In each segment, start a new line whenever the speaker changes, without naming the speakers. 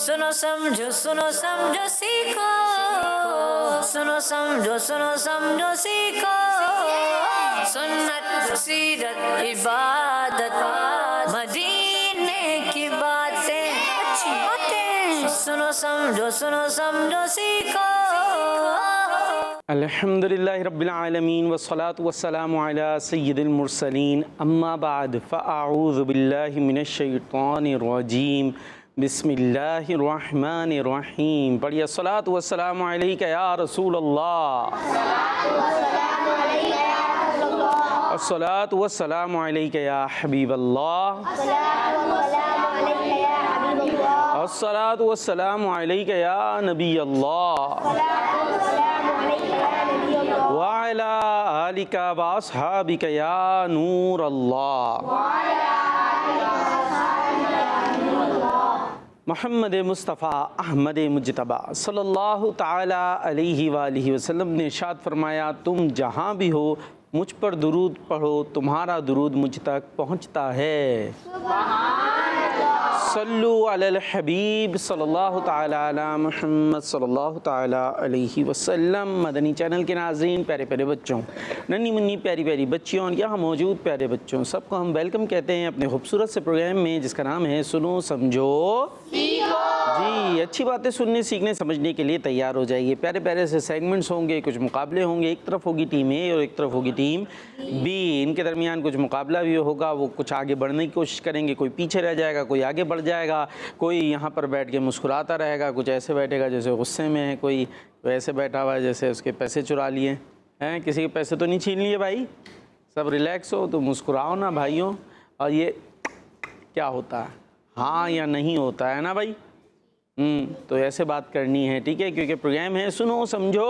सुनो समझो सीखो, सुनो समझो सीखो, सुन्नत सीरत इबादत मदीने की बातें, अच्छी बातें, सुनो समझो सीखो।
अल्हम्दुलिल्लाहि रब्बिल आलमीन वस्सलातु वस्सलामु अला सय्यिदिल मुरसलीन अम्मा बाद फ़अऊज़ु बिल्लाहि मिनश शैतानिर रजीम बिस्मिल्लाहिर रहमानिर रहीम। पढ़िए अस्सलातु वस्सलामु अलैका या रसूलल्लाह, अस्सलातु वस्सलामु अलैका या हबीबल्लाह, अस्सलातु वस्सलामु अलैका या नबीयल्लाह व अला आलिका व अस्हाबिका या नूर अल्लाह। मोहम्मद मुस्तफ़ा अहमद मुज्तबा सल्लल्लाहु ताला अलैहि वालिहि वसल्लम ने इरशाद फरमाया, तुम जहाँ भी हो मुझ पर दुरूद पढ़ो, तुम्हारा दुरूद मुझ तक पहुँचता है। सल्लु अलल हबीब सल्लल्लाहु ताला अला मुहम्मद सल्लल्लाहु ताला अलैहि वसल्लम। मदनी चैनल के नाज़रीन, प्यारे प्यारे बच्चों, नन्ही मुन्नी प्यारी प्यारी बच्चियों और यहाँ मौजूद प्यारे बच्चों, सबको हम वेलकम कहते हैं अपने खूबसूरत से प्रोग्राम में जिसका नाम है सुनो समझो सीखो। जी, अच्छी बातें सुनने सीखने समझने के लिए तैयार हो जाइए। प्यारे प्यारे से सेगमेंट्स होंगे, कुछ मुकाबले होंगे, एक तरफ होगी टीम ए और एक तरफ होगी टीम बी। इनके दरमियान कुछ मुकाबला भी होगा, वो कुछ आगे बढ़ने की कोशिश करेंगे, कोई पीछे रह जाएगा, कोई आगे बढ़ जाएगा, कोई यहाँ पर बैठ के मुस्कुराता रहेगा, कुछ ऐसे बैठेगा जैसे गुस्से में है, कोई वैसे बैठा हुआ है जैसे उसके पैसे चुरा लिए हैं। किसी के पैसे तो नहीं छीन लिए भाई, सब रिलैक्स हो, तो मुस्कुराओ ना भाइयों। और ये क्या होता है, हाँ या नहीं होता है ना भाई। तो ऐसे बात करनी है, ठीक है, क्योंकि प्रोग्राम है सुनो समझो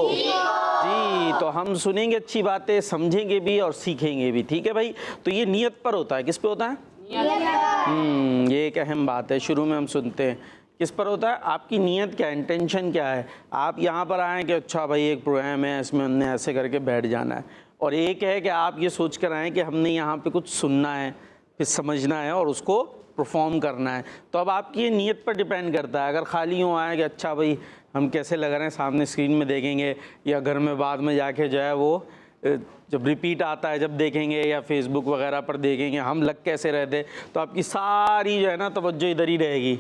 जी। तो हम सुनेंगे अच्छी बातें, समझेंगे भी और सीखेंगे भी, ठीक है भाई। तो ये नियत पर होता है, किस पे होता है? ये एक अहम बात है। शुरू में हम सुनते हैं किस पर होता है, आपकी नीयत क्या है, इंटेंशन क्या है। आप यहाँ पर आएँ कि अच्छा भाई एक प्रोग्राम है, इसमें हमने ऐसे करके बैठ जाना है, और एक है कि आप ये सोच कर आएँ कि हमने यहाँ पे कुछ सुनना है, फिर समझना है और उसको परफॉर्म करना है। तो अब आपकी ये नीयत पर डिपेंड करता है। अगर खाली यूँ आए कि अच्छा भाई हम कैसे लग रहे हैं, सामने स्क्रीन में देखेंगे या घर में बाद में जाके जो है वो जब रिपीट आता है जब देखेंगे या फेसबुक वगैरह पर देखेंगे हम लग कैसे रहे थे, तो आपकी सारी जो है ना तवज्जो इधर ही रहेगी।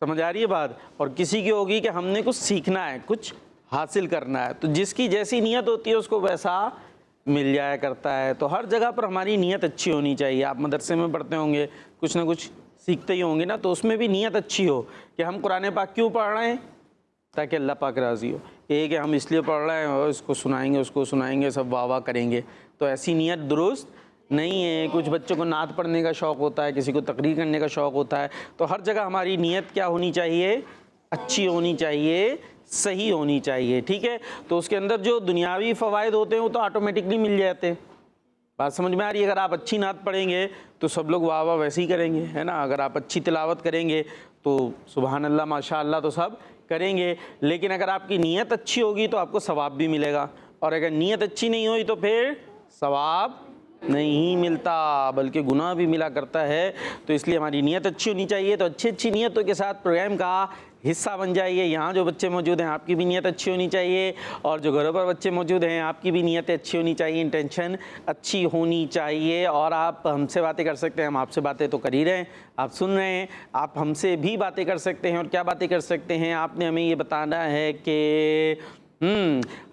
समझ आ रही है बात। और किसी की होगी कि हमने कुछ सीखना है, कुछ हासिल करना है, तो जिसकी जैसी नीयत होती है उसको वैसा मिल जाया करता है। तो हर जगह पर हमारी नीयत अच्छी होनी चाहिए। आप मदरसे में पढ़ते होंगे, कुछ ना कुछ सीखते ही होंगे ना, तो उसमें भी नीयत अच्छी हो कि हम कुरान पाक क्यों पढ़ रहे हैं, ताकि अल्लाह पाक राज़ी हो। एक है हम इसलिए पढ़ रहे हैं और इसको सुनाएंगे उसको सुनाएंगे, सब वाह वाह करेंगे, तो ऐसी नीयत दुरुस्त नहीं है। कुछ बच्चों को नात पढ़ने का शौक़ होता है, किसी को तकरीर करने का शौक़ होता है। तो हर जगह हमारी नीयत क्या होनी चाहिए, अच्छी होनी चाहिए, सही होनी चाहिए, ठीक है। तो उसके अंदर जो दुनियावी फ़वाइद होते हैं वो तो ऑटोमेटिकली मिल जाते हैं। बात समझ में आ रही है। अगर आप अच्छी नात पढ़ेंगे तो सब लोग वाह वाह वैसे ही करेंगे, है ना। अगर आप अच्छी तिलावत करेंगे तो सुबहान अल्लाह माशा अल्लाह तो सब करेंगे। लेकिन अगर आपकी नीयत अच्छी होगी तो आपको सवाब भी मिलेगा, और अगर नीयत अच्छी नहीं हुई तो फिर सवाब नहीं मिलता बल्कि गुनाह भी मिला करता है। तो इसलिए हमारी नीयत अच्छी होनी चाहिए। तो अच्छी अच्छी नीयतों के साथ प्रोग्राम का हिस्सा बन जाइए। यहाँ जो बच्चे मौजूद हैं आपकी भी नीयत अच्छी होनी चाहिए, और जो घरों पर बच्चे मौजूद हैं आपकी भी नीयत अच्छी होनी चाहिए, इंटेंशन अच्छी होनी चाहिए। और आप हमसे बातें कर सकते हैं, हम आपसे बातें तो कर ही रहे हैं, आप सुन रहे हैं, आप हमसे भी बातें कर सकते हैं। और क्या बातें कर सकते हैं, आपने हमें ये बताना है कि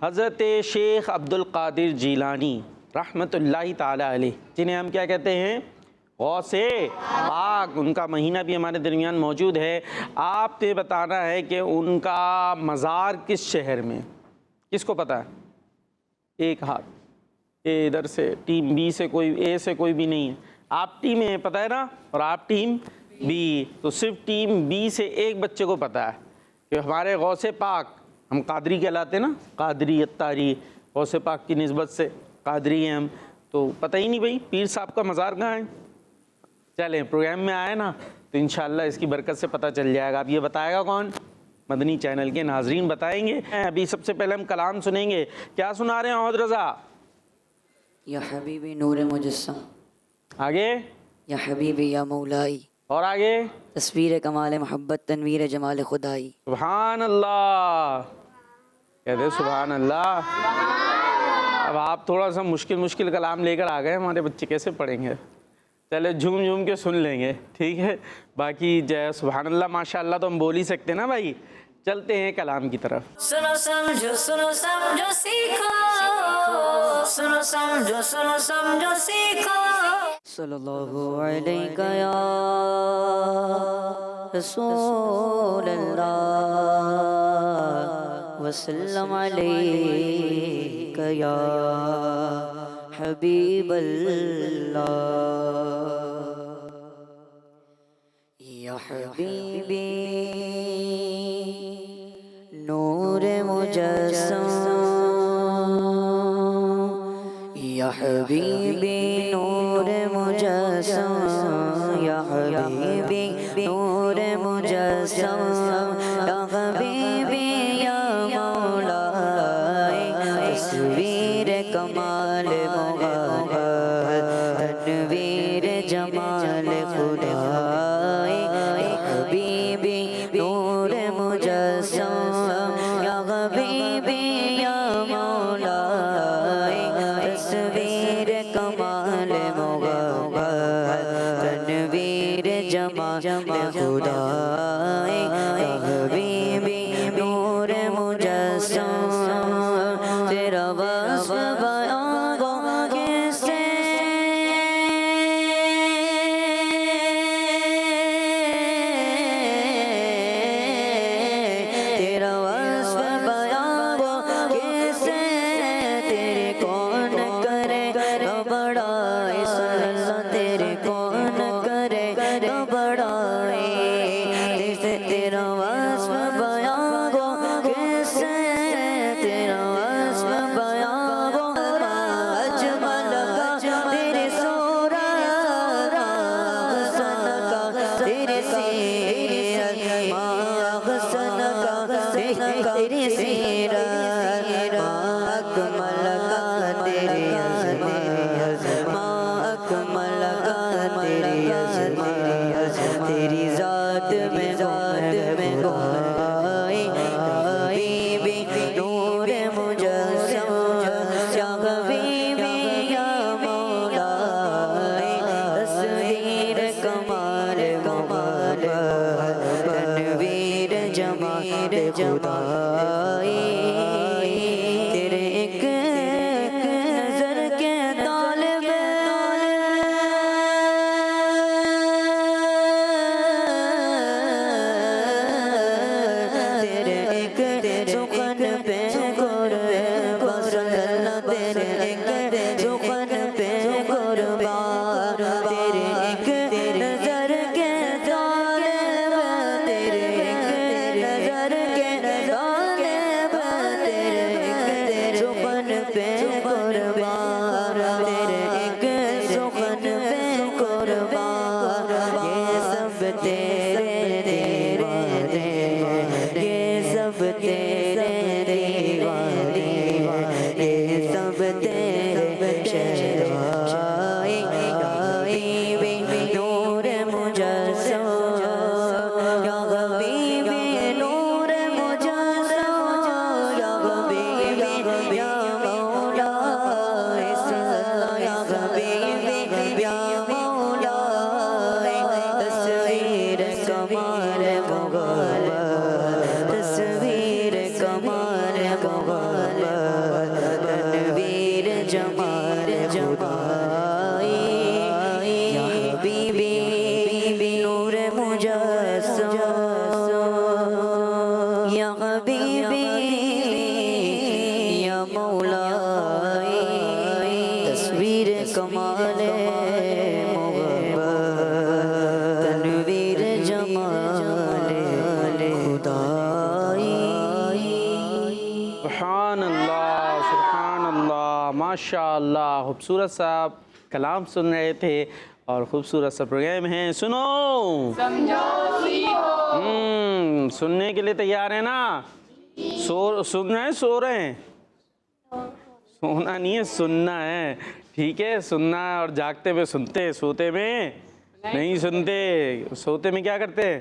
हज़रत शेख अब्दुल कादिर जीलानी रहमतुल्लाहि ताला अलैह, जिन्हें हम क्या कहते हैं, गौसे पाक, उनका महीना भी हमारे दरमियान मौजूद है। आपने बताना है कि उनका मज़ार किस शहर में, किसको पता है? एक हाथ इधर से, टीम बी से कोई, ए से कोई भी नहीं है। आप टीम ए पता है ना, और आप टीम बी, तो सिर्फ टीम बी से एक बच्चे को पता है कि हमारे गौसे पाक, हम कादरी कहलाते ना, कादरी अत्तारी, गौसे पाक की निस्बत से कादरी हैं हम, तो पता ही नहीं भाई पीर साहब का मज़ार कहाँ है। चलें प्रोग्राम में आए ना तो इंशाअल्लाह इसकी बरकत से पता चल जाएगा। अब ये बताएगा कौन, मदनी चैनल के नाजरीन बताएंगे। अभी सबसे पहले हम कलाम सुनेंगे। क्या सुना रहे हैं मोहम्मद रज़ा?
या हबीबी नूर मुजस्सम,
आगे
या हबीबी या मौलाई,
और आगे
तस्वीर कमाल मोहब्बत तनवीर जमाल खुदाई।
सुभान अल्लाह, कहते सुभान अल्लाह। अब आप थोड़ा सा मुश्किल मुश्किल कलाम लेकर आ गए, हमारे बच्चे कैसे पढ़ेंगे? चले झूम झूम के सुन लेंगे, ठीक है। बाकी जय सुभान अल्लाह माशाअल्लाह तो हम बोल ही सकते हैं ना भाई। चलते हैं कलाम की तरफ।
सुनो समझो सीखो, सुनो समझो सीखो।
सल्लल्लाहु अलैका या रसूल अल्लाह वसल्लम अलैका या हबीब अल्लाह। या हबीबी नूर मुजस्सम, या हबीबी नूर मुजस्सम, या हबीबी नूर मुजस्सम, या हबीबी या मौलाए तस्वीर कमाल मोहब्बत तनवीर जमाल खुदाई। या हबीबी नूर मुजस्सम, या हबीबी या मौलाए तस्वीर कमाल मोहब्बत तनवीर जमाल खुदाई। या हबीबी नूर मुजस्सम, तेरा वस्फ बयां गो किससे, तेरा वस्फ बयां गो किससे, तेरे कौन करे बड़ाई सल्लल्लाह, तेरे कौन करे बड़ाई, तेरा वस्फ बयां गो किससे, तेरा वस्फ बयां गो अजमल का तेरे सूरत, हसन का तेरे सीरत, हसन का तेरे सीरत, अकमल का तेरे अज़मत, अकमल का तेरे अज़मत, तेरी ज़ात में गाए। हबीबी नूर मुजस्सम, या हबीबी या मौलाए तस्वीर कमाल मोहब्बत तनवीर जमाल खुदाई। तेरे एक नजर के तालिब, तेरे एक सुखन पे कुर्बान, सल्लल्लाह तेरे एक सुखन पे कुर्बान, तेरे एक नजर के तालिब, तेरे एक नजर के तालिब, तेरे एक सुखन पे कुर्बान, तेरे एक सुखन पे कुर्बान। ये सब तेरे दीवाने, ये सब तेरे दीवाने, ये सब तेरे शहंशाह। या हबीबी नूर मुजस्सम, या हबीबी नूर मुजस्सम, या हबीबी या मौलाए सल्लल्लाह, या हबीबी या मौलाए तस्वीर कमाल मोहब्बत, तस्वीर कमाल मोहब्बत तनवीर जमाल खुदाई। या हबीबी नूर मुजस्सम, या हबीबी या मौलाए तस्वीर कमाल मोहब्बत तनवीर जमाल खुदाई।
सुभान अल्लाह माशाअल्लाह। खूबसूरत सा कलाम सुन रहे थे और खूबसूरत सा प्रोग्राम है। सुनो समझो सीखो। सुनने के लिए तैयार है ना? सुन रहे हैं, सो रहे हैं? सोना नहीं है, सुनना है, ठीक है। सुनना है और जागते में सुनते, सोते में नहीं सुनते। सोते में क्या करते हैं?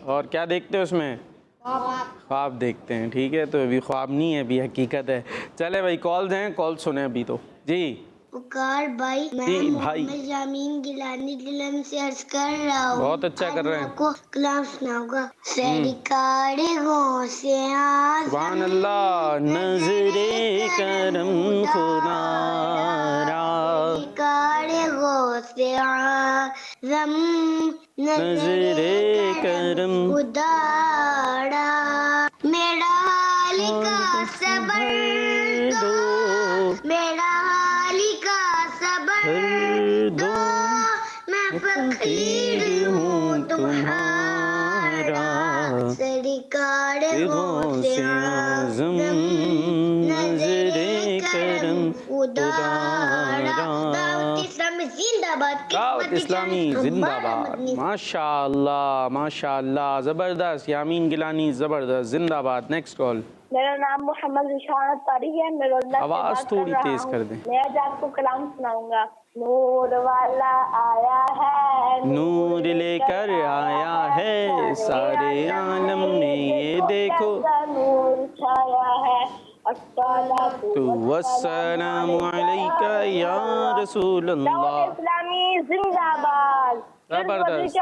और क्या देखते हैं उसमें? ख्वाब देखते हैं। ठीक है, तो अभी ख्वाब नहीं है, अभी हकीकत है। चले भाई, कॉल्स हैं, कॉल सुने अभी तो जी।
पुकार भाई, मैं
जी भाई,
मोहम्मद जामीन गिलानी दिलम से अर्ज कर रहा हूँ।
बहुत अच्छा कर रहे हैं।
आपको कलाम सुनाऊंगा। सरकार से
सुभान अल्लाह। नजरे करम खुदारा,
से आज़म
नजरे करम
खुदारा, मेरा हाल का सबर दो, मेरा हाल का सबर दो, मैं फकीर हूँ तुम्हारा। सरकार से आज़म नजरे करम खुदारा। दावत इस्लामी जिंदाबाद,
दावत इस्लामी जिंदाबाद। माशाअल्लाह माशाअल्लाह, ज़बरदस्त। यामीन गिलानी ज़बरदस्त, जिंदाबाद। Next call.
मेरा नाम मोहम्मद रिशाद तारिक है। मैं रोज़ा
आवाज़ थोड़ी तेज कर दें।
मैं आज आपको कलाम सुनाऊंगा। नूर वाला आया है,
नूर लेकर आया है सारे आलम में, ये देखो
नूर छाया है।
तो वस्सलामु अलैका या रसूल अल्लाह।
इस्लामी जिंदाबाद।
जबरदस्त,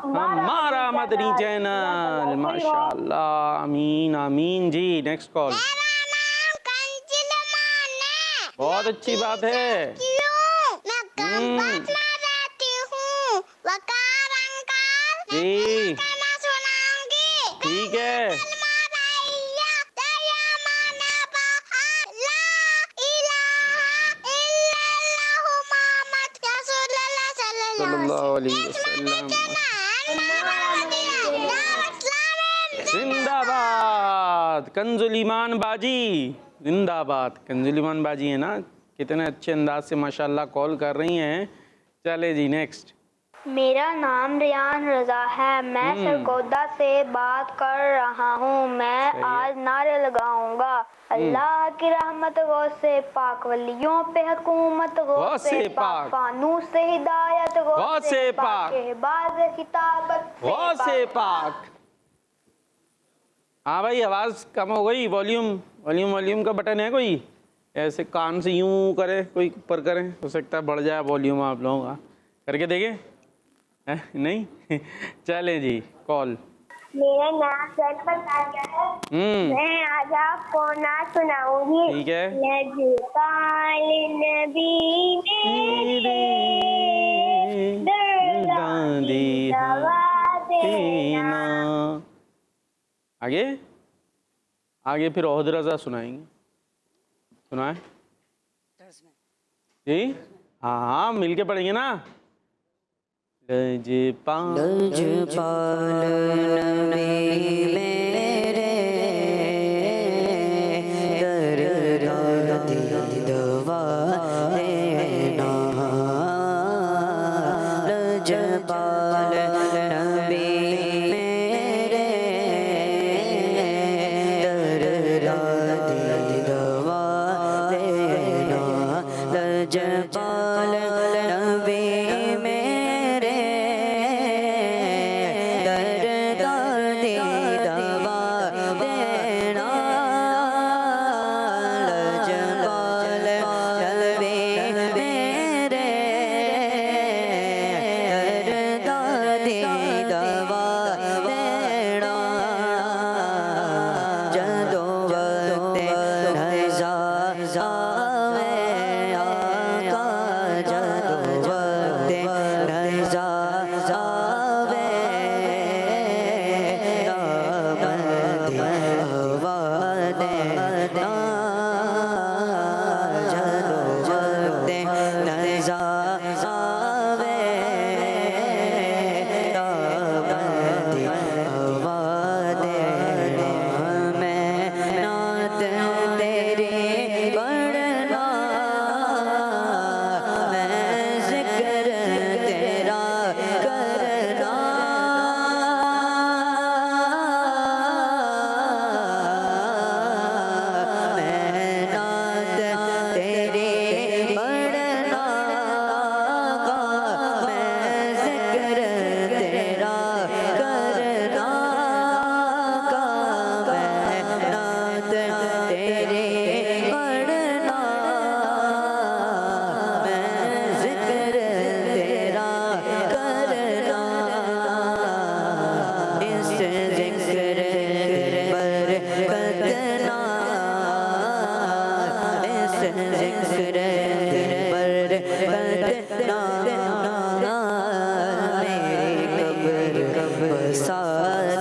हमारा मदनी चैनल। माशाअल्लाह, आमीन आमीन जी। Next call. बहुत अच्छी बात है। जी ठीक है। सल्लल्लाहु अलैहि वसल्लम। जिंदाबाद कंजुल ईमान बाजी, जिंदाबाद। कंजुल ईमान बाजी है ना, कितने अच्छे अंदाज से माशाल्लाह कॉल कर रही हैं। चले जी नेक्स्ट।
मेरा नाम रियान रजा है। मैं सरगोदा से बात कर रहा हूँ। मैं आज नारे लगाऊंगा। अल्लाह की रहमत गौ से पाक, वलियों पे हुकूमत गौ से पाक, फानूस से हिदायत गौ से पाक, बाज़ किताबत
गौ से पाक। हाँ भाई, आवाज़ कम हो गई। वॉल्यूम वॉल्यूम वॉल्यूम का बटन है कोई? ऐसे कान से यूं करे, कोई ऊपर करे, हो सकता है बढ़ जाए वॉल्यूम आप लोगों का। करके देखें। नहीं चले जी कॉल।
मेरा नाम सरफत आया है। मैं आज आपको ना सुनाऊंगी।
ठीक है।
लजपाल नबी मेरे दर्दी दवा देना।
आगे आगे फिर ओहद रज़ा सुनाएंगे। सुनाए जी। हाँ हाँ, मिलके पढ़ेंगे ना। लजपाल
नबी मेरे दर्द दवा देना। लजपाल नबी मेरे दर्द दवा देना। लजपाल नबी मेरे दर्द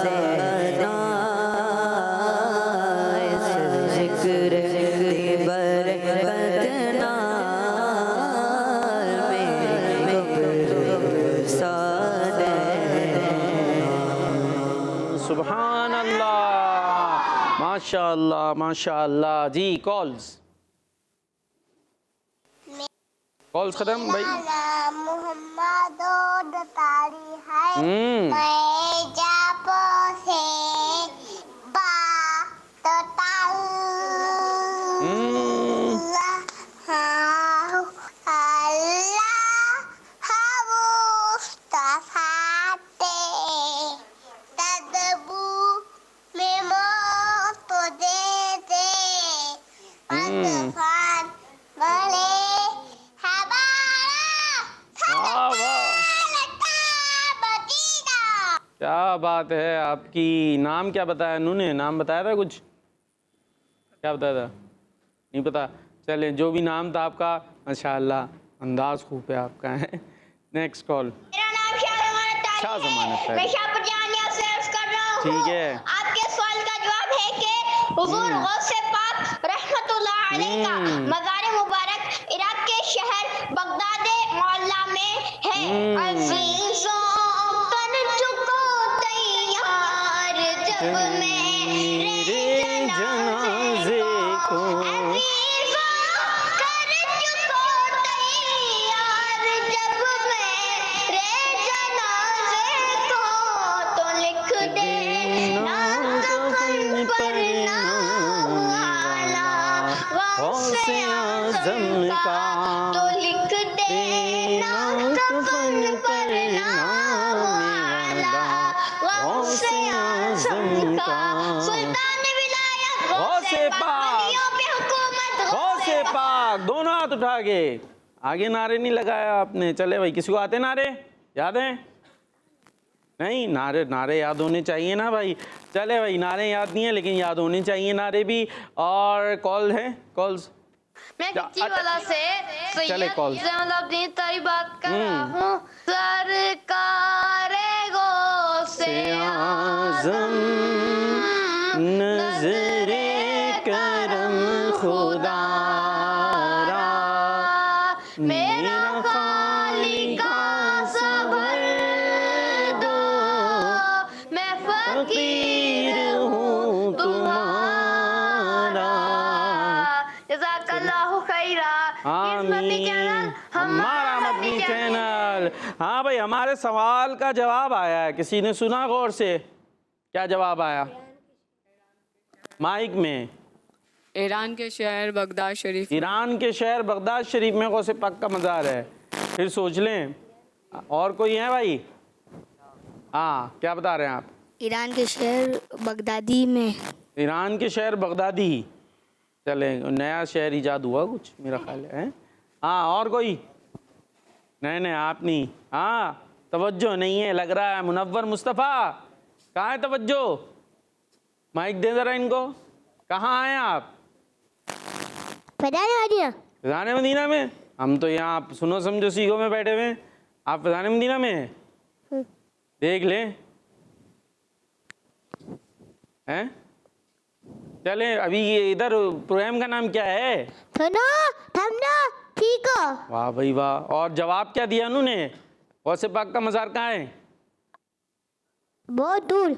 देना इस जिक्र की बरकत नाल मेरी कब्र बसा देना।
सुभान अल्लाह, माशाअल्लाह माशाअल्लाह। जी कॉल्स खत्म भाई।
मोहम्मद तारी है
हम्म।
मैं जापो से बात ताऊ
क्या बात है आपकी। नाम क्या बताया उन्होंने? नाम बताया था कुछ? क्या बताया था? नहीं पता। चले जो भी नाम था आपका, माशाअल्लाह अंदाज खूब है आपका है। Next call.
मेरा नाम शाह जमानत है। मैं शाहपुर जानिया से अर्ज कर रहा हूँ।
ठीक है।
आपके सवाल का जवाब है कि हुजूर गौसे पाक रहमतुल्लाह अलैह का मज़ार मुबारक इराक के शहर बगदाद मोहल्ला में है। अज़ीज़ों कर चुको तैयार जब मेरे जनाजे को। अज़ीज़ों कर चुको तैयार जब मेरे जनाजे को। तो लिख देना कफन पर नाम वाला गौसे आज़म का। तो लिख देना कफन पर नाम वाला गौसे आज़म का। सुल्तान विलायत
गौसे पाक,
वलियों पे हुकूमत
गौसे पाक। दोनों हाथ उठा के आगे नारे नहीं लगाया आपने। चले भाई, किसी को आते नारे याद हैं? नहीं, नारे याद होने चाहिए ना भाई। चले भाई, नारे याद नहीं है लेकिन याद होने चाहिए नारे भी। और कॉल है, कॉल्स।
मैं किच्चीवाला से
चले कॉल।
जैनुलब्दीन तारी बात कर रहा हूँ। सरकार गौसे
आज़म नज़रे करम खुदा रा,
मेरा खालिका सबर दो। मैं फकीर हूँ तुम्हारा। जज़ाकल्लाहु खैरा।
आमीन। हमारा मदनी चैनल। हाँ भाई, हमारे सवाल का जवाब आया है। किसी ने सुना गौर से? क्या जवाब आया माइक में?
ईरान के शहर बगदाद शरीफ।
ईरान के शहर बगदाद शरीफ में गौसे पाक का मज़ार है। फिर सोच लें और कोई है भाई? हाँ, क्या बता रहे हैं आप?
ईरान के शहर बगदादी में।
ईरान के शहर बगदादी। चले, नया शहर इजाद हुआ कुछ मेरा ख्याल है। हाँ, और कोई? नहीं आप नहीं। हाँ, तवज्जो नहीं है लग रहा है। मुनव्वर मुस्तफ़ा कहाँ है? तवज्जो, माइक दे ज़रा इनको। कहाँ आए आप? फैज़ान मदीना में। हम तो यहाँ सुनो समझो सीखो में बैठे हुए हैं। आप फैज़ान मदीना में हैं? देख लें हैं। चले, अभी ये इधर प्रोग्राम का नाम क्या है?
ठीक हो।
वाह भाई वाह। और जवाब क्या दिया उन्होंने? गौसे पाक का मज़ार कहाँ है?
बहुत दूर।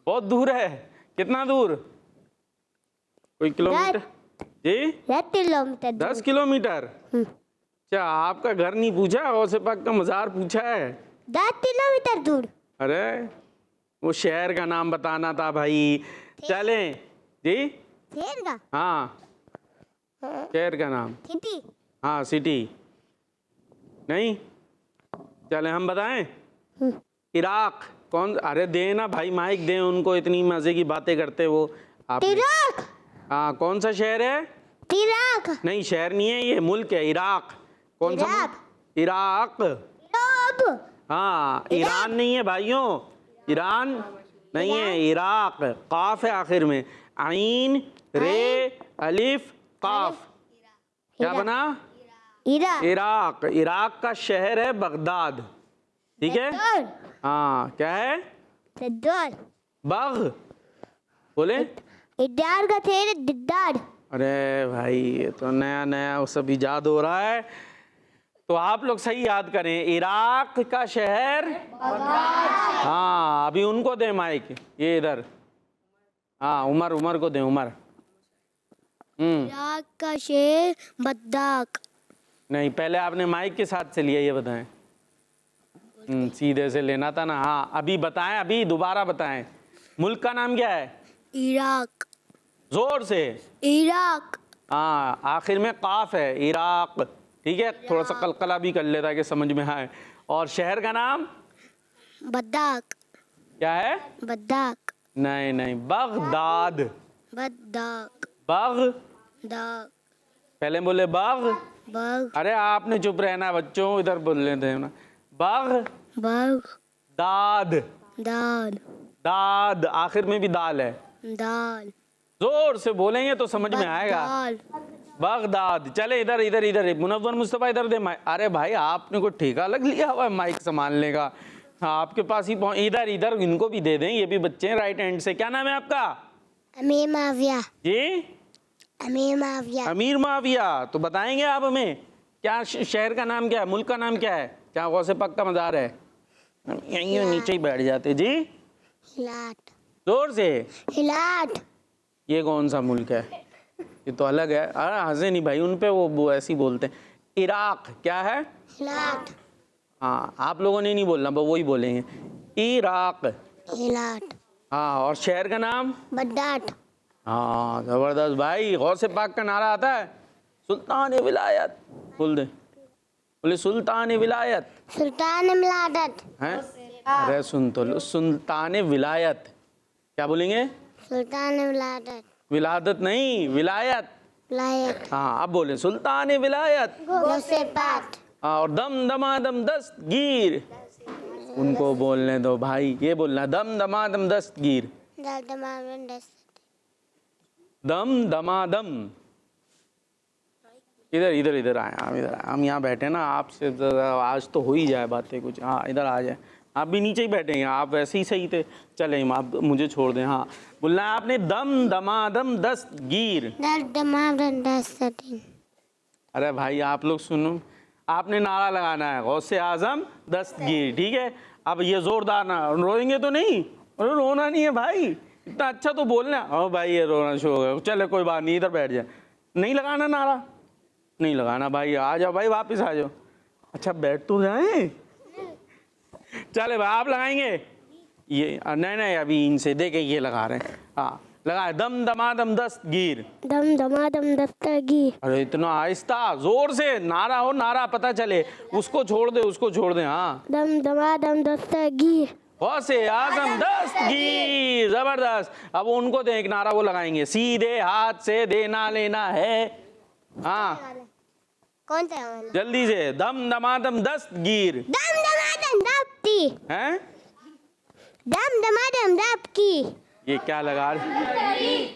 बहुत दूर है। कितना दूर? कोई किलोमीटर? जी
10 किलोमीटर।
10 किलोमीटर। अच्छा, आपका घर नहीं पूछा, गौसे पाक का मज़ार पूछा है।
10 किलोमीटर दूर।
अरे वो शहर का नाम बताना था भाई। चलें जी।
शहर का?
हाँ, शहर का नाम।
सिटी।
हाँ, सिटी नहीं। चले हम बताएं। इराक। कौन? अरे दे ना भाई, माइक दे उनको, इतनी मजे की बातें करते वो आप।
इराक।
हाँ, कौन सा शहर है?
इराक।
नहीं, शहर नहीं है ये, मुल्क है। इराक। कौन सा? इराक। हाँ, ईरान नहीं है भाइयों, ईरान नहीं है, इराक। काफ है आखिर में। आइन रे अलिफ काफ। क्या बना?
इराक।
इराक। इराक का शहर है बगदाद। ठीक है। हाँ क्या है?
दिद्दार।
बाघ बोले।
इद्दार का थे दिद्दार।
अरे भाई ये तो नया नया वो सब इजाद हो रहा है। तो आप लोग सही याद करें, इराक का शहर हाँ, अभी उनको दें माइक, ये इधर। हाँ उमर को दें, उमर।
इराक का शहर बगदाद।
नहीं, पहले आपने माइक के साथ से लिया, ये बताएं। सीधे से लेना था ना। हाँ अभी बताएं, अभी दोबारा बताएं। मुल्क का नाम क्या है?
इराक।
जोर से।
इराक।
हाँ आखिर में काफ है, इराक। ठीक है, थोड़ा सा कलकला भी कर लेता है कि समझ में आए। और शहर का नाम?
बगदाद।
क्या है?
बगदाद।
नहीं नहीं, बगदाद।
बगदाद।
बगदाद। पहले बोले बाग।
बग।
अरे आपने चुप रहना बच्चों, इधर बोल लेते हैं ना। बग दाद।
दाल।
दाद आखिर में भी दाल है।
दाल।
जोर से बोलेंगे तो समझ में आएगा।
दाल।
बगदाद। चले इधर इधर इधर, मुनव्वर मुस्तफा इधर दे माइक। अरे भाई आपने कोई ठेका लग लिया हुआ है माइक संभालने का? हाँ आपके पास ही इधर इधर इनको भी दे दें, ये भी बच्चे हैं राइट हैंड से। क्या नाम है आपका?
अमीर माविया।
जी
अमीर माविया।
अमीर माविया। तो बताएंगे आप हमें क्या शहर का नाम क्या है, मुल्क का नाम क्या है? क्या गौसे पाक का मज़ार है? यहीं नीचे ही बैठ जाते। जी
हिलाट।
जोर से।
हिलाट।
ये कौन सा मुल्क है? ये तो अलग है। अरे हंसे नहीं भाई उन पे, वो ऐसे ही बोलते हैं। इराक क्या है?
हिलाट।
हाँ आप लोगों ने नहीं बोलना, वही बोलेंगे। इराक।
हिलाट।
हाँ और शहर का नाम?
बगदाद।
हाँ जबरदस्त भाई। गौसे पाक का नारा आता है सुल्तान विलायत। बोल दे, बोले सुल्तान विलायत।
सुल्तान मिलादत।
हैं? अरे सुन तो लो, सुल्तान विलायत। क्या बोलेंगे?
सुल्तान मिलादत।
विलादत नहीं, विलायत।
लायक।
हाँ अब बोले सुल्तान विलायत।
गौसे पाक।
हाँ और दम दमादम दस्तगीर। उनको बोलने दो भाई, ये बोलना दम दमादम दस्तगीर। दम दमादम। इधर इधर इधर आए, हम इधर आए। हम यहाँ बैठे ना, आपसे आज तो हो ही जाए बातें कुछ। हाँ इधर आ जाए, आप भी नीचे ही बैठे हैं, आप वैसे ही सही थे। चले आप मुझे छोड़ दें। हाँ बोलना है आपने दम दमादम दस्तगीर। अरे भाई आप लोग सुनो, आपने नारा लगाना है गौसे आजम दस्तगीर। ठीक है, अब ये जोरदार ना, रोएंगे तो नहीं? अरे रोना नहीं है भाई, इतना अच्छा तो बोलना। ओ भाई ये रोना शुरू हो गया, चले कोई बात नहीं, इधर बैठ जाए। नहीं लगाना नारा, नहीं लगाना भाई। आ जाओ भाई, वापस आ जाओ। अच्छा बैठ तो जाए। चले भाई आप लगाएंगे ये? नहीं नहीं, अभी इनसे देखे ये लगा रहे हैं। हाँ लगाए दम दमादम दस्तगीर।
दम दमादम दस्तगीर।
अरे इतना आहिस्ता, जोर से नारा हो, नारा पता चले। उसको छोड़ दे, उसको छोड़ दे। हाँ
दम दमादम दस्तगीर।
गौसे आजम दस्तगीर। जबरदस्त। अब उनको दे एक नारा, वो लगाएंगे सीधे हाथ से देना लेना है। हाँ
कौन सा वाला?
जल्दी से दम दमादम दस्तगीर।
दम दमादम दस्ती।
हैं?
दम दमादम दस्ती।
ये क्या लगा?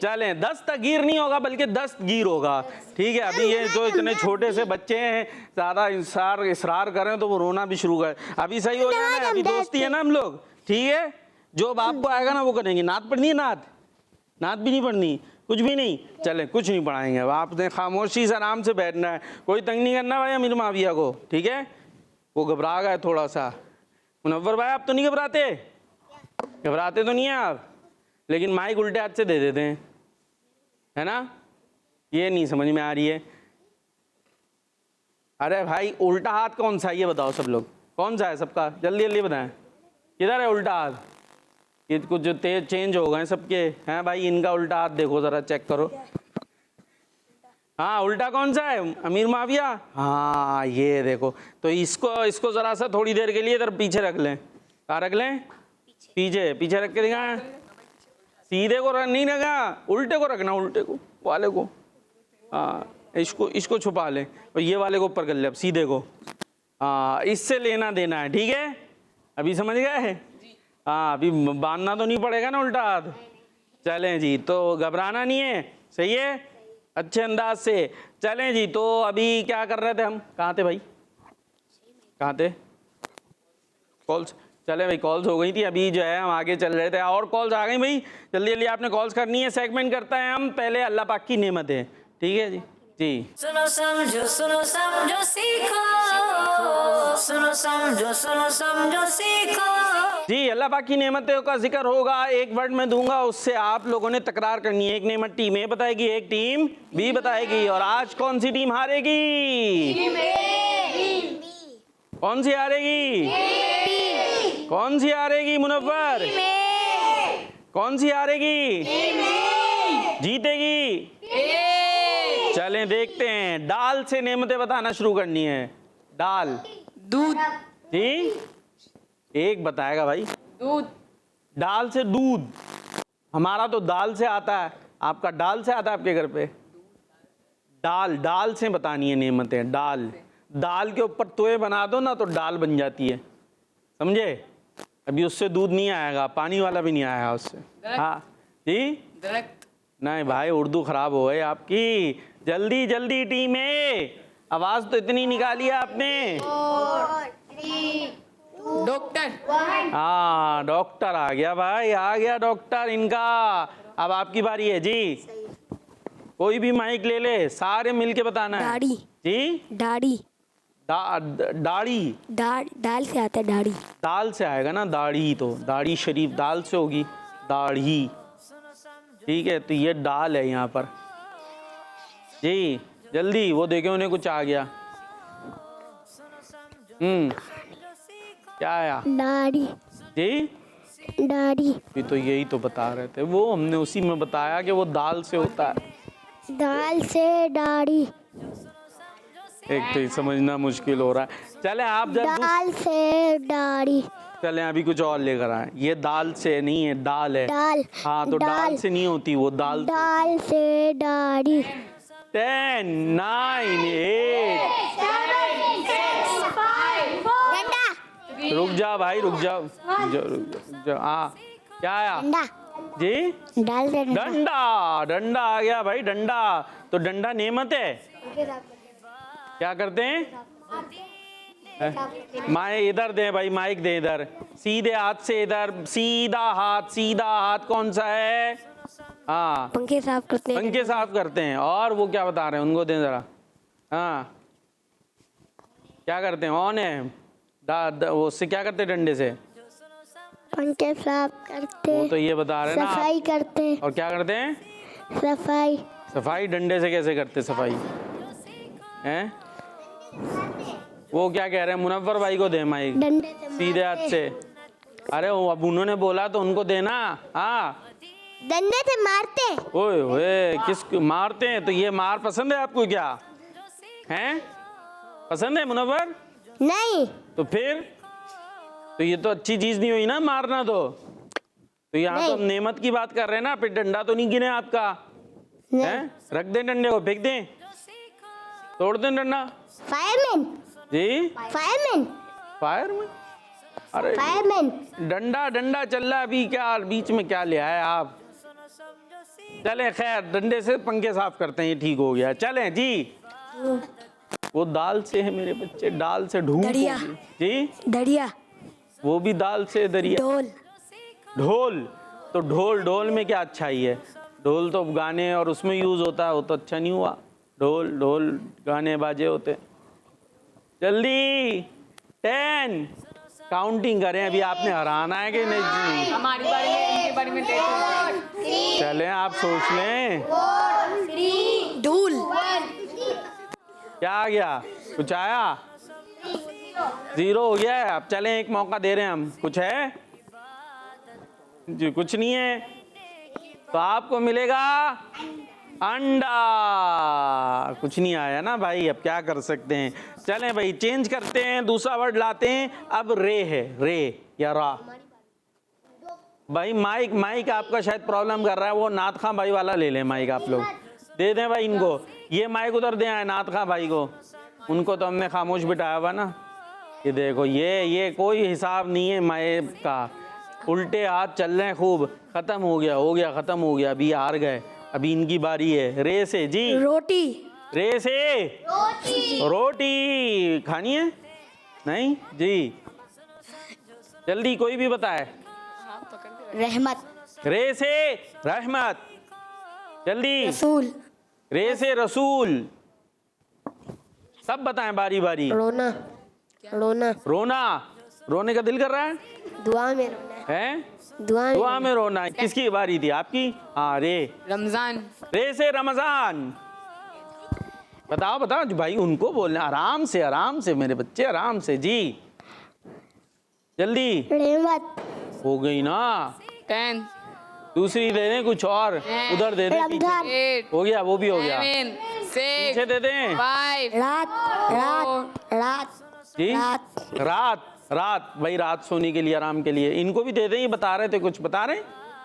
चले दस्तगीर नहीं होगा बल्कि दस्तगीर होगा। ठीक है, अभी ये जो इतने छोटे से बच्चे हैं ज़्यादा इसरार करें तो वो रोना भी शुरू कर। अभी सही हो जाना है, अभी दोस्ती है ना हम लोग। ठीक है, जो बाप को आएगा ना वो करेंगे। नात पढ़नी है? नात नात भी नहीं पढ़नी, कुछ भी नहीं। चले कुछ नहीं पढ़ाएंगे, अब आपने खामोशी से आराम से बैठना है, कोई तंग नहीं करना भाई अमीर माविया को। ठीक है, वो घबरा गए थोड़ा सा। मुनव्वर भाई आप तो नहीं घबराते? घबराते तो नहीं है आप, लेकिन माइक उल्टे हाथ से दे देते हैं, है ना? ये नहीं समझ में आ रही है। अरे भाई उल्टा हाथ कौन सा है ये बताओ सब लोग, कौन सा है सबका? जल्दी जल्दी बताएं, किधर है उल्टा हाथ? ये कुछ जो तेज चेंज हो गए सबके हैं भाई, इनका उल्टा हाथ देखो ज़रा, चेक करो। हाँ उल्टा कौन सा है अमीर माविया? हाँ ये देखो। तो इसको ज़रा सा थोड़ी देर के लिए इधर पीछे रख लें। कहाँ रख लें? पीछे। पीछे रख के दिखाएं। सीधे को नहीं रखा, उल्टे को रखना, उल्टे को वाले को। हाँ इसको छुपा लें और ये वाले को ऊपर कर ले। अब सीधे को, हाँ इससे लेना देना है। ठीक है, अभी समझ गए? हाँ अभी बांधना तो नहीं पड़ेगा ना उल्टा हाथ। चलें जी, तो घबराना नहीं है, सही है, अच्छे अंदाज से चलें जी। तो अभी क्या कर रहे थे हम? कहाँ थे भाई? कहाँ थे? कॉल चले भाई, कॉल्स हो गई थी अभी जो है हम आगे चल रहे थे और कॉल्स आ गई भाई। जल्दी जल्दी आपने कॉल्स करनी है। सेगमेंट करते हैं हम, पहले अल्लाह पाक की नेमतें, ठीक है जी जी।
सुनो समझो सीखो, सुनो समझो सीखो।
जी अल्लाह पाक की नेमतों का जिक्र होगा, एक वर्ड में दूंगा, उससे आप लोगों ने तकरार करनी है। एक नेमत टीम ए बताएगी, एक टीम बी बताएगी। और आज कौन सी टीम हारेगी? कौन सी हारेगी? कौन सी हारेगी मुनव्वर? कौन सी हारेगी? जीतेगी? चलें देखते हैं। दाल से नेमतें बताना शुरू करनी है। दाल,
दूध,
जी एक बताएगा भाई।
दूध,
दाल से दूध, हमारा तो दाल से आता है, आपका दाल से आता है आपके घर पे? दाल, दाल से बतानी है नेमतें। दाल, दाल के ऊपर तोए बना दो ना तो दाल बन जाती है, समझे? अभी उससे दूध नहीं आएगा, पानी वाला भी नहीं आएगा उससे। हाँ जी,
दरख्त,
नहीं भाई उर्दू खराब हो गई आपकी। जल्दी जल्दी टीम ए, आवाज तो इतनी निकाली है आपने।
डॉक्टर,
हाँ डॉक्टर आ गया भाई, आ गया डॉक्टर इनका। अब आपकी बारी है जी, कोई भी माइक ले ले, सारे मिलके बताना है।
दाढ़ी,
जी
दाढ़ी,
दाढ़ी,
दाल से आता है दाढ़ी।
दाल से आएगा ना, दाढ़ी तो दाढ़ी शरीफ दाल से होगी, दाढ़ी, ठीक है। तो ये दाल है यहाँ पर जी। जल्दी वो देखे, उन्हें कुछ आ गया। क्या आया?
दाढ़ी,
जी
दाढ़ी,
भी तो यही तो बता रहे थे वो, हमने उसी में बताया कि वो दाल से होता है।
दाल से दाढ़ी,
एक तो ये समझना मुश्किल हो रहा है। चले आप जब
दाल से दाढ़ी,
चले अभी कुछ और लेकर आए। ये दाल से नहीं है, दाल है।
दाल,
हाँ तो दाल से नहीं होती वो, दाल
दाल से दाढ़ी।
10 9 8 रुक जा भाई, रुक जा, रुक जा। हाँ क्या आया
डंडा,
जी?
दाल से डंडा।
डंडा, डंडा आ गया भाई, डंडा। तो डंडा नेमत है। क्या करते हैं? माइक इधर दे भाई, माइक दे इधर, सीधे हाथ से इधर, सीधा हाथ, सीधा हाथ कौन सा है? हाँ
पंखे साफ करते हैं।
पंखे साफ करते हैं। और वो क्या बता रहे हैं, उनको दें जरा। हाँ क्या करते हैं? ऑन है वो, उससे क्या करते हैं? डंडे से
पंखे साफ करते
वो
हैं,
तो ये बता रहे हैं ना।
सफाई करते हैं।
और क्या करते हैं?
सफाई,
सफाई डंडे से कैसे करते सफाई हैं? वो क्या कह रहे हैं? मुनव्वर भाई को दे माइक,
डंडे से
सीधे हाथ से। अरे वो अब उन्होंने बोला तो उनको देना। हाँ
डंडे से मारते।
ओए ओए, किस मारते हैं? तो ये मार पसंद है आपको क्या? हैं पसंद है मुनव्वर?
नहीं,
तो फिर तो ये तो अच्छी चीज नहीं हुई ना मारना। तो यहाँ तो हम नेमत की बात कर रहे हैं ना, फिर डंडा तो नहीं गिने आपका। हैं रख दें डंडे को, फेंक दें, तोड़ दें डंडा।
फायरमैन,
जी
फायरमैन,
फायरमैन, अरे
फायरमैन।
डंडा डंडा चल रहा है अभी, क्या बीच में क्या ले आए आप? चले खैर, डंडे से पंखे साफ करते हैं, ये ठीक हो गया। चलें जी। वो दाल से है मेरे बच्चे, दाल से ढूंढ
दरिया।
जी,
दरिया,
वो भी दाल से दरिया।
ढोल,
ढोल, तो ढोल, ढोल में क्या अच्छाई है? ढोल तो गाने और उसमें यूज होता है, वो तो अच्छा नहीं हुआ। ढोल, ढोल गाने बाजे होते। जल्दी 10 काउंटिंग करें, अभी आपने हराना है कि नहीं?
हमारी बारे में, इनके बारे में देखो।
चलें आप सोच लें।
ढोल,
क्या आ गया? कुछ आया? 0 हो गया है। अब चलें, एक मौका दे रहे हैं हम। कुछ है जी? कुछ नहीं है तो आपको मिलेगा अंडा। कुछ नहीं आया ना भाई, अब क्या कर सकते हैं। चलें भाई, चेंज करते हैं, दूसरा वर्ड लाते हैं। अब रे है, रे या रा। भाई माइक, माइक आपका शायद प्रॉब्लम कर रहा है, वो नाथ खां भाई वाला ले लें माइक। आप लोग दे दें भाई इनको, ये माइक उधर दे आए नाथ खां भाई को। उनको तो हमने खामोश बिठाया हुआ ना। ये देखो, ये कोई हिसाब नहीं है माइक का, उल्टे हाथ चल रहे हैं खूब। खत्म हो गया, हो गया, खत्म हो गया, अभी हार गए। अभी इनकी बारी है। रे से जी,
रोटी,
रे से रोटी खानी है? नहीं जी। जल्दी कोई भी बताए।
रहमत,
रे से रहमत, जल्दी।
रसूल,
रे से रसूल, सब बताएं बारी बारी।
रोना, रोना,
रोना, रोने का दिल कर रहा है
दुआ में रोना,
हैं?
दुआ
दुआ में रोना। किसकी बारी थी आपकी? हाँ रे।
रमजान,
रे से रमजान, बताओ बताओ जी भाई, उनको बोलना आराम से मेरे बच्चे, आराम से जी, जल्दी।
रहमत,
हो गई ना।
10,
दूसरी दे दें कुछ और, उधर दे दें पीछे।
रमजान,
8,
हो गया, वो भी हो गया।
7, 6,
पीछे दे दें
5,
रात, रात, रात,
जी।
रात,
रात, रात भाई, रात सोने के लिए, आराम के लिए। इनको भी दे दें, ये बता रहे थे कुछ, बता रहे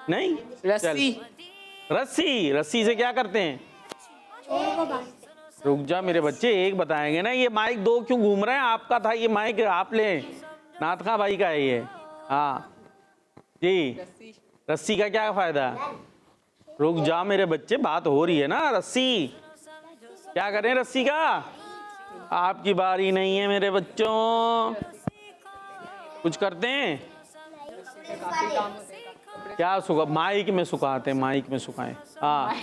नहीं?
रस्सी,
चल। रस्सी, रस्सी से क्या करते हैं? रुक जा मेरे बच्चे, एक बताएंगे ना। ये माइक दो क्यों घूम रहे हैं? आपका था ये माइक, आप ले। नाथखा भाई का है ये। हाँ जी, रस्सी का क्या फायदा? रुक जा मेरे बच्चे, बात हो रही है ना। रस्सी क्या करें रस्सी का? आपकी बारी नहीं है मेरे बच्चों, कुछ करते हैं क्या? सुखा, माइक में सुखाते हैं, माइक में सुखाएं। हाँ,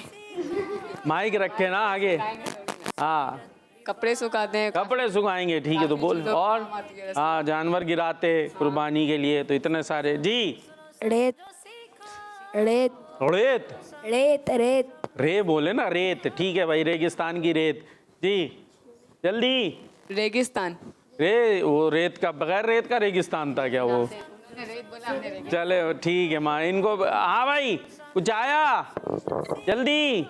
माइक रखे ना आगे। हाँ,
कपड़े सुखाते हैं,
कपड़े सुखाएंगे, ठीक है तो बोल। और हाँ, जानवर गिराते कुर्बानी के लिए, तो इतने सारे जी।
रेत, रेत,
रेत,
रेत, रेत,
रे बोले ना, रेत, ठीक है भाई, रेगिस्तान की रेत जी, जल्दी।
रेगिस्तान,
रे, वो रेत का, बगैर रेत का रेगिस्तान था क्या वो? चले ठीक है माँ, इनको। हाँ भाई, कुछ आया, जल्दी।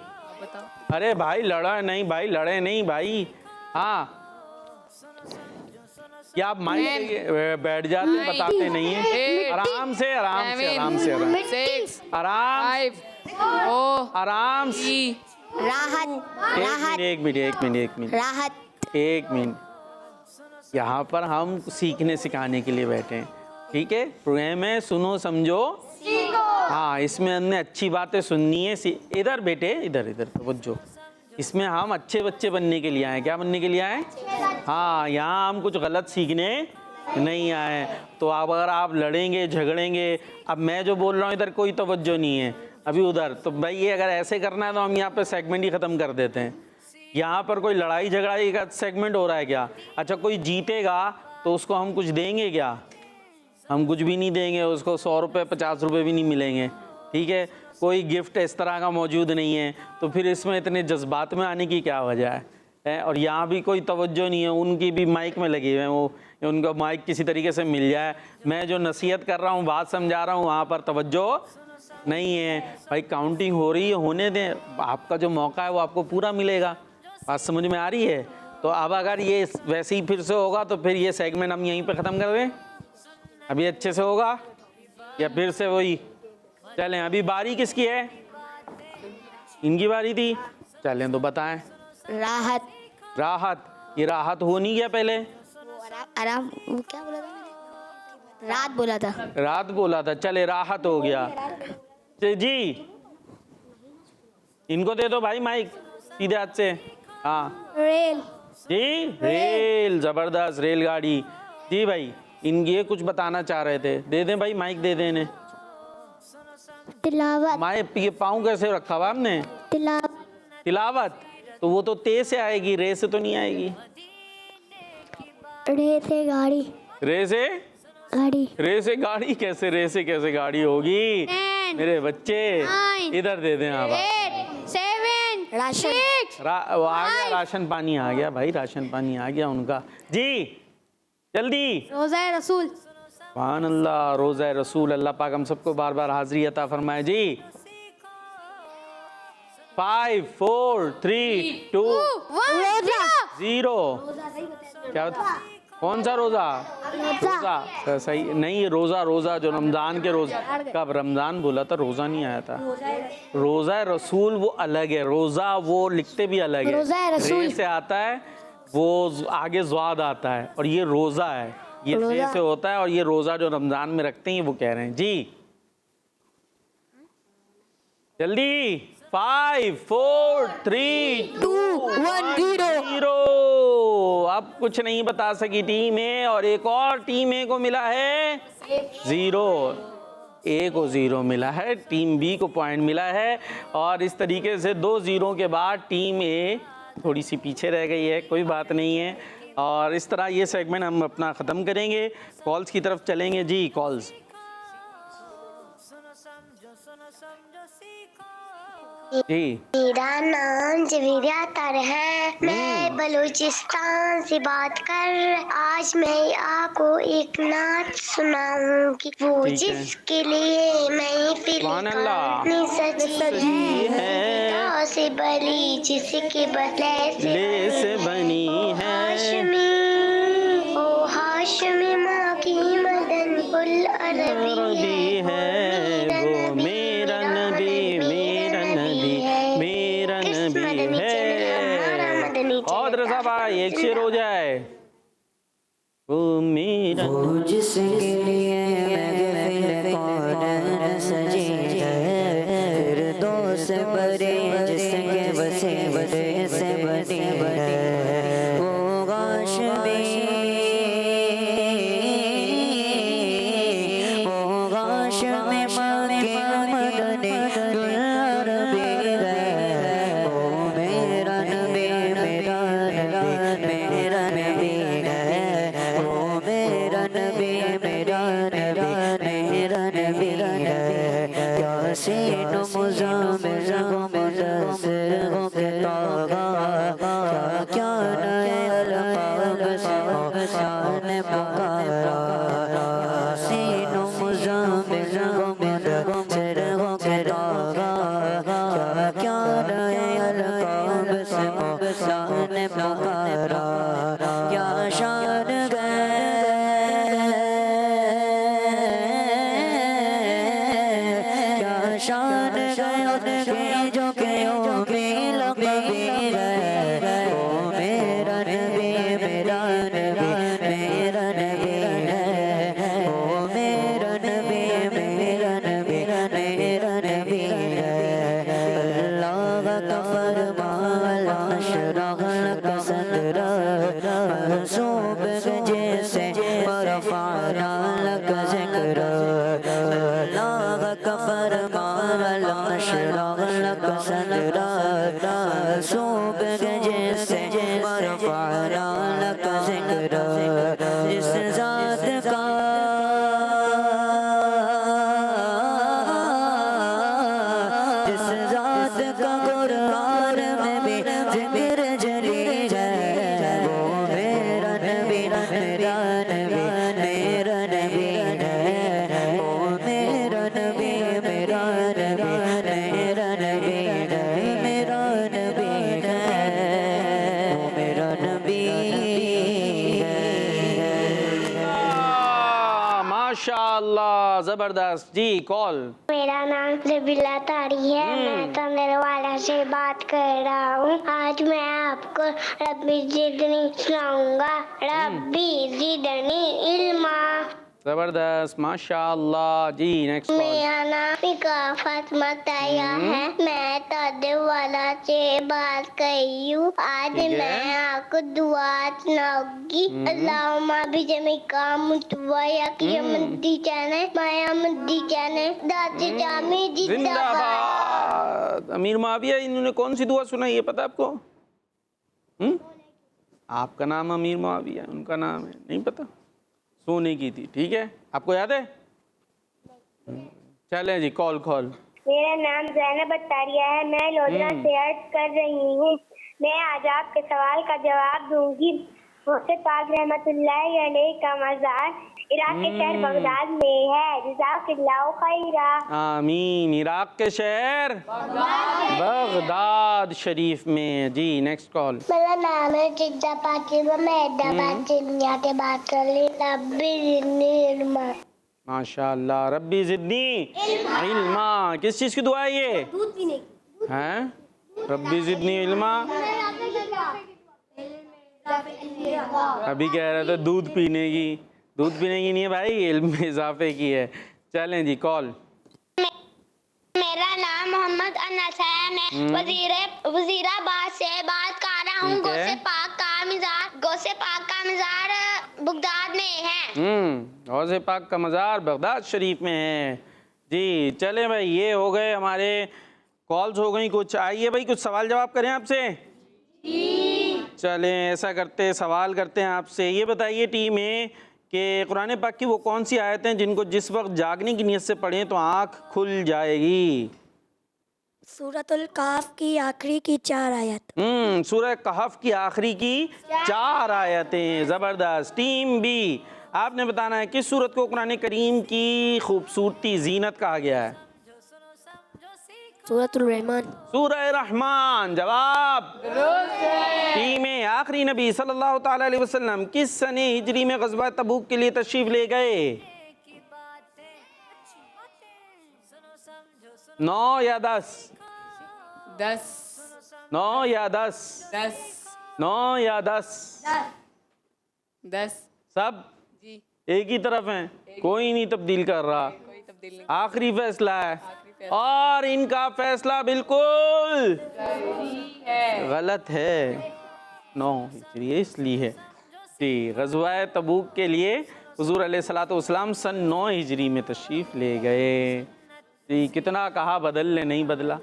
अरे भाई लड़ा नहीं भाई, लड़े नहीं भाई। हाँ, क्या आप माइक लेके बैठ जाते, बताते नहीं है? आराम से, आराम से, आराम से, आराम
6,
आराम
5, 4,
आराम से।
3,
राहत, राहत,
एक मिनट, एक मिनट, एक मिनट,
राहत,
एक मिनट। यहाँ पर हम सीखने सिखाने के लिए बैठे हैं, ठीक है? प्रोग्राम है सुनो समझो हाँ, इसमें हमने अच्छी बातें सुननी है। इधर बेटे, इधर इधर तवज्जो। इसमें हम अच्छे बच्चे बनने के लिए आए। क्या बनने के लिए आए? हाँ, यहाँ हम कुछ गलत सीखने नहीं आए। तो अब अगर आप लड़ेंगे झगड़ेंगे, अब मैं जो बोल रहा हूँ इधर कोई तवज्जो नहीं है, अभी उधर, तो भाई ये अगर ऐसे करना है तो हम यहाँ पे सेगमेंट ही ख़त्म कर देते हैं। यहाँ पर कोई लड़ाई झगड़ाई का सेगमेंट हो रहा है क्या? अच्छा, कोई जीतेगा तो उसको हम कुछ देंगे क्या? हम कुछ भी नहीं देंगे उसको, 100 रुपये 50 रुपये भी नहीं मिलेंगे, ठीक है? कोई गिफ्ट इस तरह का मौजूद नहीं है, तो फिर इसमें इतने जज्बात में आने की क्या वजह है? और यहाँ भी कोई तवज्जो नहीं है, उनकी भी माइक में लगी हुए हैं, वो उनका माइक किसी तरीके से मिल जाए। मैं जो नसीहत कर रहा हूँ, बात समझा रहा हूँ, वहाँ पर तवज्जो नहीं है। भाई काउंटिंग हो रही है, होने दें, आपका जो मौका है वो आपको पूरा मिलेगा। बात समझ में आ रही है? तो अब अगर ये वैसे ही फिर से होगा तो फिर ये सेगमेंट हम यहीं पे ख़त्म कर दें। अभी अच्छे से होगा या फिर से वही? चलें, अभी बारी किसकी है? इनकी बारी थी, चलें तो बताएं।
राहत,
राहत, ये राहत हो नहीं गया पहले?
आराम, वो क्या बोला था मैंने? रात बोला था।
रात बोला था, चले राहत हो गया जी। इनको दे दो भाई माइक, सीधे हाथ से। हाँ
रेल,
जी, रेल, जबरदस्त, रेलगाड़ी जी। भाई इनकी ये कुछ बताना चाह रहे थे, दे दें भाई माइक, दे दें इन्हें।
तिलावत,
माइक ये पाँव कैसे रखा हुआ हमने? तिलावत, तो वो तो ते से आएगी, रे से तो नहीं आएगी।
रे से गाड़ी,
रे से
गाड़ी,
रे से गाड़ी कैसे? रे से कैसे गाड़ी होगी मेरे बच्चे? इधर दे दें आप।
8, 7, राशन,
वो आ गया, राशन पानी आ गया भाई, राशन पानी आ गया उनका जी। जल्दी।
रोज़ा रसूल,
सुभान अल्लाह, रोज़ा रसूल। अल्लाह पाक हम सबको बार बार हाजिरी अता फरमाए जी। 5 4 3 2 0। क्या बता? कौन सा रोजा? रोजा सही नहीं, रोजा, रोजा जो रमजान के रोजा। कब रमजान बोला था? रोजा नहीं आया था। रोजा रसूल वो अलग है, रोजा वो लिखते भी अलग है। रे से आता है, वो आगे ज़्वाद आता है, और ये रोजा है, ये रे से होता है। और ये रोजा जो रमजान में रखते हैं वो कह रहे हैं जी। जल्दी। 5 4 3 2 1 0। अब कुछ नहीं बता सकी टीम ए, और एक और टीम ए को मिला है ज़ीरो। ए को ज़ीरो मिला है, टीम बी को पॉइंट मिला है और इस तरीके से 2 ज़ीरो के बाद टीम ए थोड़ी सी पीछे रह गई है, कोई बात नहीं है। और इस तरह ये सेगमेंट हम अपना ख़त्म करेंगे, कॉल्स की तरफ चलेंगे। जी कॉल्स। जी
मेरा नाम जवेरिया अतर है, मैं बलूचिस्तान से बात कर। आज मैं आपको एक नाच सुनाऊंगी, वो
ठीक है।
जिसके लिए मैं
सुभान अल्लाह।
सजी है से बली, जिसके बदले
ले से बनी है
हाशमी, ओ हाशमी माँ की मदन कुल
अरबी है, वो मेरा नबी, मेरा नबी, मेरा नबी है। और रज़ा भाई एक शेर हो जाए। वो मेरा
जिसके लिए महफिल कौन सजी है, फिरदौस बरे जिसके बसे बसे से बनी है, वो गाश में, वो गाश में माँ के मदने अरबी है, वो मेरा नबी, मेरा नबी, मेरा नबी है, वो मेरा नबी, मेरा नबी, मेरा नबी है। यासीन मुज़म्मिल को मुदस्सिर को तागा, क्या नए अलक़ाब से शान पुकारा। यासीन मुज़म्मिल को मुदस्सिर को तागा, क्या नए अलक़ाब से शान पुकारा। क्या शान शान गए जो के ओ मिल कभी गए, ओ मेरा नबी, मेरा नबी, मेरा नबी है, ओ मेरा नबी, मेरा नबी, मेरा नबी है। अल्लाह का फरमान अशरगल का सदरा, मंसूब जैसे रफ़अना लक ज़िक्र। अल्लाह का फरमान अशरगल का सदरा, मंसूब जैसे रफ़अना लक ज़िक्र। जिस ज़ात का जिस ज़ात का कुरान में भी ज़िक्र जली है, वो मेरा नबी, मेरा नबी, मेरा नबी है, वो मेरा नबी, मेरा नबी, मेरा नबी है, मेरा नबी है, वो मेरा नबी है।
माशाअल्लाह, ज़बरदस्त। जी कॉल।
मेरा नाम जबीला तारी है, मैं तंदरवाला से बात कर रहा हूँ। आज मैं आपको रब्बी जिदनी सुनाऊंगा। रब्बी जिदनी इल्मा।
ज़बरदस्त, माशाअल्लाह। जी नेक्स्ट कॉल।
मेरा नाम फातिमा ताया है, मैं तंदरवाला से बात कर रही हूँ। आज
ठीक है।
मैं आपको दुआ सुनाऊंगी। अल्लाहुम्मा बिजमिका मुतवया कियामती जाने माया मुद्दी जाने दाते जामी जिंदाबाद।
जिंदाबाद। अमीर मुआविया, इन्होंने कौन सी दुआ सुनाई है पता आपको? आपका नाम अमीर मुआविया, उनका नाम है नहीं पता, सोने की थी। ठीक है, आपको याद है? चलें जी कॉल कॉल।
मेरा नाम ज़ैनब अत्तारिया है, मैं लोधरा से अर्ज कर रही हूँ। मैं आज आपके सवाल का जवाब दूंगी। मुझसे पाक रहमतुल्लाहि अलैह का मज़ार इराक के शहर बगदाद में है। जज़ाकल्लाहु खैरा।
आमीन। इराक के शहर बगदाद शरीफ में। जी नेक्स्ट कॉल।
मेरा नाम है जिद्दा फातिमा, मैं हैदराबाद से दुनिया के बात कर रही हूँ। रब्बी जिदनी इल्मा।
माशाअल्लाह। रब्बी जिदनी इल्मा। किस चीज़ की दुआ है ये?
दूध पीने की।
हैं? रब्बी जिदनी इल्मा। अभी कह रहे थे दूध पीने की। दूध पीने की नहीं है भाई, इल्म में इजाफे की है। चलें जी कॉल।
मेरा नाम मोहम्मद अनस है, मैं वजीराबाद से बात कर रहा हूँ।
ठीक है।
गौसे पाक का मज़ार गौसे पाक का मज़ार बगदाद में है।
गौसे पाक का मज़ार बगदाद शरीफ में है। जी चलें भाई, ये हो गए हमारे कॉल्स हो गई कुछ। आइए भाई कुछ सवाल जवाब करें आपसे। चलें ऐसा करते सवाल करते हैं आपसे। ये बताइए टीम में कि कुरान पाक की वो कौन सी आयतें हैं जिनको जिस वक्त जागने की नीयत से पढ़ें तो आँख खुल जाएगी।
सूरतुल काफ की आखिरी की 4 आयत।
सूरह कहफ की आखिरी की 4 आयतें। ज़बरदस्त। टीम बी आपने बताना है किस सूरत को कुरान करीम की खूबसूरती जीनत कहा गया है।
सूरतुल रहमान।
सूरह रहमान। जवाब टीम ए आखिरी नबी सल्लल्लाहु ताला अलैहि वसल्लम किस सने हिजरी में ग़ज़वा तबूक के लिए तशरीफ ले गए। 9 या 10?
10
9 या 10?
10
9 या 10?
10
सब
जी
एक ही तरफ हैं, कोई नहीं तब्दील कर रहा।
कोई तब्दील नहीं।
आखिरी फैसला है और इनका फैसला बिल्कुल गलत है। 9 हिजरी इसलिए है जी। ग़ज़वा तबूक के लिए हुज़ूर अलैहिस्सलातु वस्सलाम सन 9 हिजरी में तशरीफ़ ले गए जी। कितना कहा बदल ले, नहीं बदला।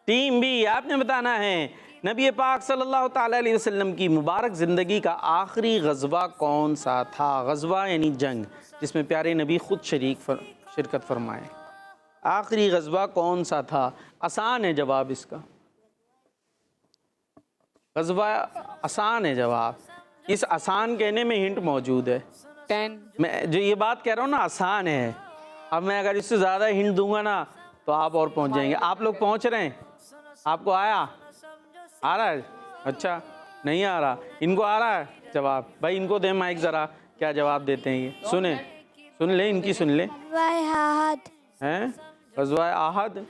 टीम बी आपने बताना है नबी पाक सल्लल्लाहु ताला अलैहि वसल्लम की मुबारक ज़िंदगी का आखिरी ग़ज़वा कौन सा था। ग़ज़वा यानी जंग जिसमें प्यारे नबी ख़ुद शिरकत फरमाए। आखिरी ग़ज़वा कौन सा था। आसान है जवाब इसका। ग़ज़वा आसान है जवाब। इस आसान कहने में हिंट मौजूद है।
10
मैं जो ये बात कह रहा हूँ ना आसान है, अब मैं अगर इससे ज़्यादा हिंट दूंगा ना तो आप और पहुँच जाएंगे। आप लोग पहुँच रहे हैं? आपको आ रहा है? अच्छा नहीं आ रहा, इनको आ रहा है जवाब। भाई इनको दे माइक ज़रा, क्या जवाब देते हैं ये। सुन ले इनकी, सुन ले। हैं ग़ज़वा आहद?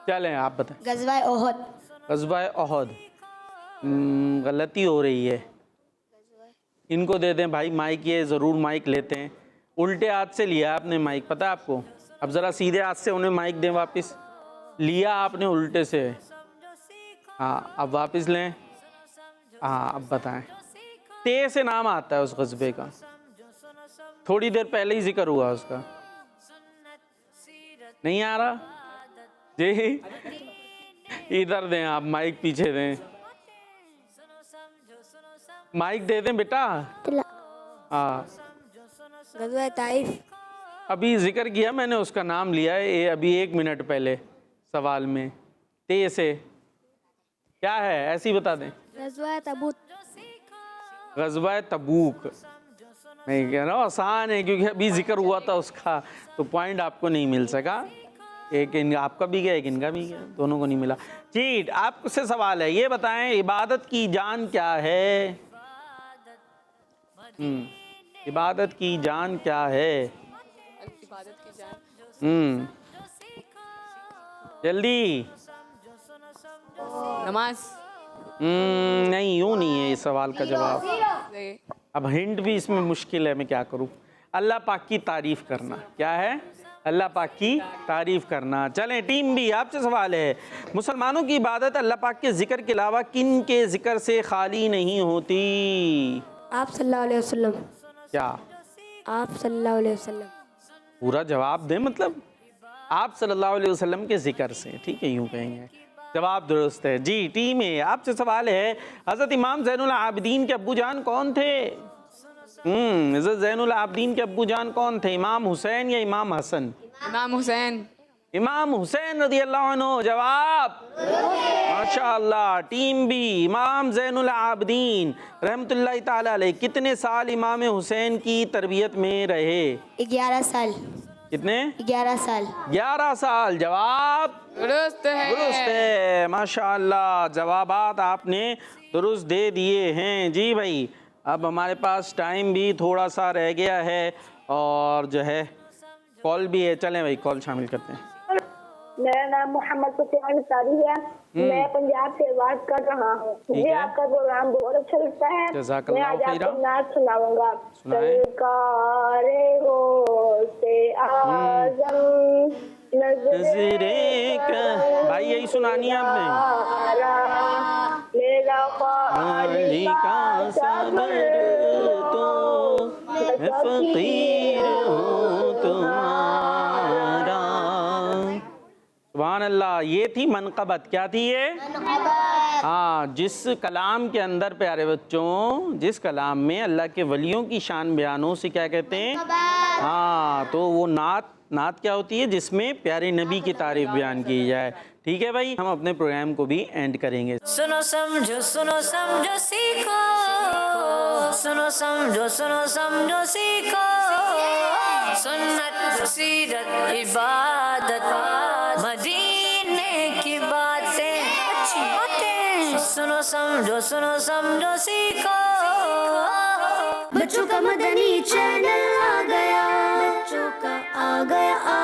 चलें आप बताएं।
ग़ज़वा ओहद।
ग़ज़वा ओहद। गलती हो रही है। इनको दे दें भाई माइक, ये ज़रूर माइक लेते हैं। उल्टे हाथ से लिया आपने माइक, पता है आपको। अब ज़रा सीधे हाथ से उन्हें माइक दें वापस। लिया आपने उल्टे से। हाँ अब वापस लें। हाँ अब बताएं। ते से नाम आता है उस ग़ज़वे का, थोड़ी देर पहले ही जिक्र हुआ उसका। नहीं आ रहा जी? इधर दें आप माइक, पीछे दें माइक, दे दें बेटा। हाँ
ग़ज़वा ताइफ।
अभी जिक्र किया मैंने, उसका नाम लिया है ये अभी 1 मिनट पहले सवाल में। ते से क्या है ऐसी बता दें।
ग़ज़वा तबूक।
ग़ज़वा तबूक। मैं कह रहा हूँ आसान है क्योंकि अभी जिक्र हुआ था उसका, तो पॉइंट आपको नहीं मिल सका। एक आपका भी गया, एक इनका भी गया, दोनों को नहीं मिला। चीट आपसे सवाल है, ये बताएं इबादत की जान क्या है। इबादत की जान क्या है।
इबादत की जान
जल्दी।
नमाज।
नहीं यूँ नहीं है इस सवाल का जवाब।
नहीं।
अब हिंट भी इसमें मुश्किल है, मैं क्या करूँ। अल्लाह पाक की तारीफ़ करना। क्या है? अल्लाह पाक की तारीफ़ करना। चलें टीम बी आपसे सवाल है, मुसलमानों की इबादत अल्लाह पाक के ज़िक्र के अलावा किन के ज़िक्र से खाली नहीं होती।
आप सल्लल्लाहु अलैहि वसल्लम।
क्या?
आप सल्लल्लाहु अलैहि वसल्लम।
पूरा जवाब दें, मतलब आप सल्लल्लाहु अलैहि वसल्लम के ज़िक्र से, ठीक है यूँ कहेंगे। जवाब दुरुस्त है जी। टीम ए आपसे सवाल है, हज़रत इमाम ज़ैनुल आबिदीन के अब्बू जान कौन थे। हज़रत ज़ैनुल आबिदीन के अब्बू जान कौन थे, इमाम हुसैन या इमाम हसन।
इमाम हुसैन।
इमाम हुसैन रज़ियल्लाहु अन्हु। जवाब माशाअल्लाह। टीम बी इमाम ज़ैनुल आबिदीन रहमतुल्लाहि ताला अलैह कितने साल इमाम हुसैन की तरबियत में रहे।
11 साल।
कितने?
11 साल।
11 साल। जवाब
दुरुस्त है।
माशाअल्लाह, जवाबात आपने दुरुस्त दे दिए हैं जी भाई। अब हमारे पास टाइम भी थोड़ा सा रह गया है और जो है कॉल भी है। चलें भाई कॉल शामिल करते हैं।
मेरा नाम मोहम्मद सुफियान सारी है, मैं पंजाब से बात कर रहा हूँ। मुझे आपका प्रोग्राम बहुत अच्छा लगता है। मैं आज आपको नात सुनाऊंगा। सरकारे गौसे आज़म नज़रे
भाई यही सुनानी है आपने।
मेरा ख्वाली
का सबर तो मैं फकीर हूँ तुम्हारा। सुभान अल्लाह। ये थी मनक़बत। क्या थी ये? हाँ, जिस कलाम के अंदर प्यारे बच्चों, जिस कलाम में अल्लाह के वलियों की शान बयानों से क्या कहते हैं? हाँ, तो वो नात क्या होती है? जिसमें प्यारे नबी की तारीफ बयान की जाए। ठीक है भाई, हम अपने प्रोग्राम को भी एंड करेंगे।
सुनो समझो सीखो, सुनो समझो सीखो, सुन्नत सीरत इबादत मदीने की बातें अच्छी बातें। सुनो समझो सीखो।
बच्चों का मदनी चैनल आ गया, बच्चों का आ गया